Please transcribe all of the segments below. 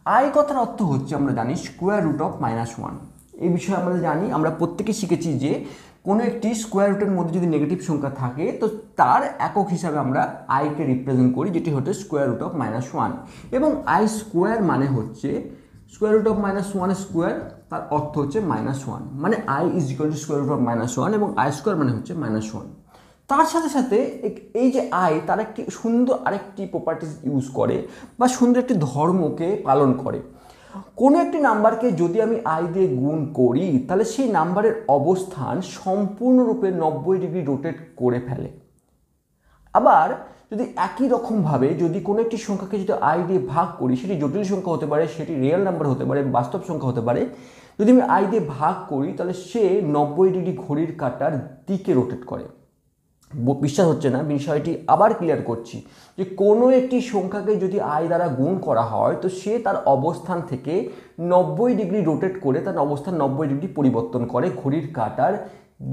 I কথার অর্থ হচ্ছে আমরা জানি স্কোয়ার রুট অফ -1। এই বিষয়ে আমরা জানি, আমরা প্রত্যেকে শিখেছি যে কোনো একটি স্কোয়ার রুটের মধ্যে যদি নেগেটিভ সংখ্যা থাকে তো তার একক হিসাবে আমরা আইকে রিপ্রেজেন্ট করি, যেটি হচ্ছে স্কোয়ার রুট অফ -1। এবং আই স্কোয়ার মানে হচ্ছে স্কোয়ার রুট অফ -1 স্কোয়ার, তার অর্থ হচ্ছে -1, মানে i is equal to square root of -1 এবং আই স্কোয়ার মানে হচ্ছে -1। তার সাথে সাথে এই যে আই তার একটি সুন্দর আরেকটি প্রপার্টিস ইউজ করে বা সুন্দর একটি ধর্মকে পালন করে। কোনো একটি নাম্বারকে যদি আমি আই দিয়ে গুণ করি তাহলে সেই নাম্বারের অবস্থান সম্পূর্ণরূপে 90 ডিগ্রি রোটেট করে ফেলে। আবার যদি একই রকমভাবে যদি কোনো একটি সংখ্যাকে যদি আই দিয়ে ভাগ করি, সেটি জটিল সংখ্যা হতে পারে, সেটি রিয়েল নাম্বার হতে পারে, বাস্তব সংখ্যা হতে পারে, যদি আমি আই দিয়ে ভাগ করি তাহলে সে 90 ডিগ্রি ঘড়ির কাঁটার দিকে রোটেট করে। বিশ্বাস হচ্ছে না, বিষয়টি আবার ক্লিয়ার করছি যে কোনো একটি সংখ্যাকে যদি আই দ্বারা গুণ করা হয় তো সে তার অবস্থান থেকে 90 ডিগ্রি রোটেট করে তার অবস্থান 90 ডিগ্রি পরিবর্তন করে ঘড়ির কাঁটার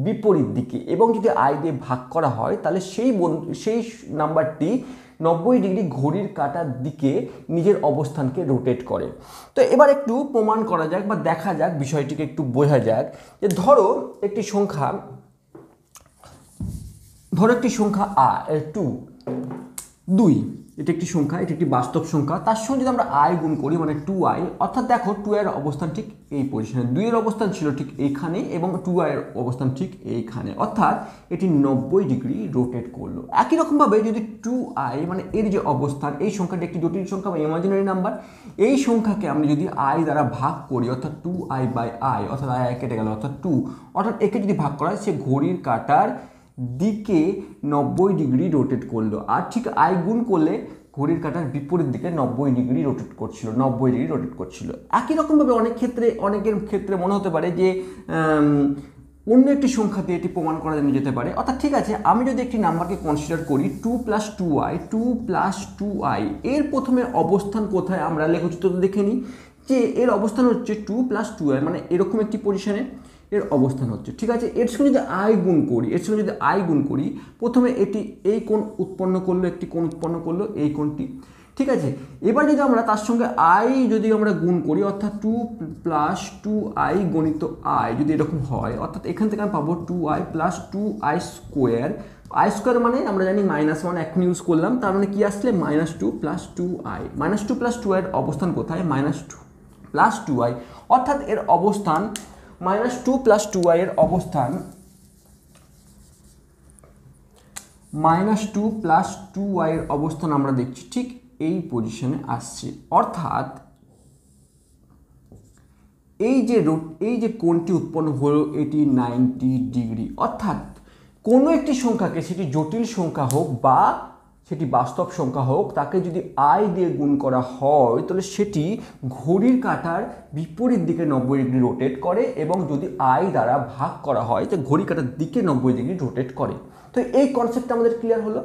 বিপরীত দিকে, এবং যদি আই দিয়ে ভাগ করা হয় তাহলে সেই নাম্বারটি 90 ডিগ্রি ঘড়ির কাঁটার দিকে নিজের অবস্থানকে রোটেট করে। তো এবার একটু প্রমাণ করা যাক বা দেখা যাক, বিষয়টিকে একটু বোঝা যাক যে ধরো একটি সংখ্যা 2, এটা একটি সংখ্যা, এটা একটি বাস্তব সংখ্যা, তার সঙ্গে যদি আমরা আই গুণ করি মানে 2i, অর্থাৎ দেখো 2 এর অবস্থান ঠিক এই পজিশনে, 2 এর অবস্থান ছিল ঠিক এইখানে এবং 2i এর অবস্থান ঠিক এইখানে, অর্থাৎ এটি 90 ডিগ্রি রোটেট করলো। একই রকমভাবে যদি 2i মানে এর যে অবস্থান, এই সংখ্যাটি একটি জটিল সংখ্যা বা ইমাজিনারি নাম্বার, এই সংখ্যাকে আমরা যদি আই দ্বারা ভাগ করি অর্থাৎ 2i/i, অর্থাৎ i কেটে গেল অর্থাৎ 2, অর্থাৎ একে যদি ভাগ করা হয় সে ঘড়ির কাঁটার দিকে 90 ডিগ্রি রোটেট করলো। আর ঠিক আই গুণ করলে ঘড়ির কাঁটার বিপরীত দিকে 90 ডিগ্রি রোটেট করছিল, 90 ডিগ্রি রোটেট করছিল। একই রকমভাবে অনেকের ক্ষেত্রে মনে হতে পারে যে অন্য একটি সংখ্যা দিয়ে এটি প্রমাণ করা যেতে পারে। অর্থাৎ ঠিক আছে, আমি যদি একটি নাম্বারকে কনসিডার করি 2 + 2i, এর প্রথমে অবস্থান কোথায় আমরা লেখচিত্র দেখে নিই যে এর অবস্থান হচ্ছে 2 + 2i, মানে এরকম একটি পজিশনে এর অবস্থান হচ্ছে। ঠিক আছে, এর সঙ্গে যদি আই গুণ করি প্রথমে এটি এই কোণ উৎপন্ন করলো, একটি কোণ উৎপন্ন করলো, এই কোণটি। ঠিক আছে, এবার যদি আমরা তার সঙ্গে আই যদি আমরা গুণ করি অর্থাৎ 2 + 2i গণিত আই যদি এরকম হয়, অর্থাৎ এখান থেকে আমি পাবো 2i + 2i square. I square মানে আমরা জানি -1 এখন ইউজ করলাম, তার মানে কি আসলে -2 + 2i, -2 + 2i এর অবস্থান কোথায়, -2 + 2i, অর্থাৎ এর অবস্থান -2 + 2i এর অবস্থান -2 + 2i এর অবস্থান আমরা দেখছি ঠিক এই পজিশনে আসছে। অর্থাৎ এই যে কোণটি উৎপন্ন হলো এটি 90 ডিগ্রি। অর্থাৎ কোনো একটি সংখ্যাকে, সেটি জটিল সংখ্যা হোক বা সেটি বাস্তব সংখ্যা হোক, তাকে যদি আই দিয়ে গুণ করা হয় তাহলে সেটি ঘড়ির কাঁটার বিপরীত দিকে 90 ডিগ্রি রোটেট করে, এবং যদি আই দ্বারা ভাগ করা হয় তো ঘড়ির কাঁটার দিকে 90 ডিগ্রি রোটেট করে। তো এই কনসেপ্টটা আমাদের ক্লিয়ার হলো।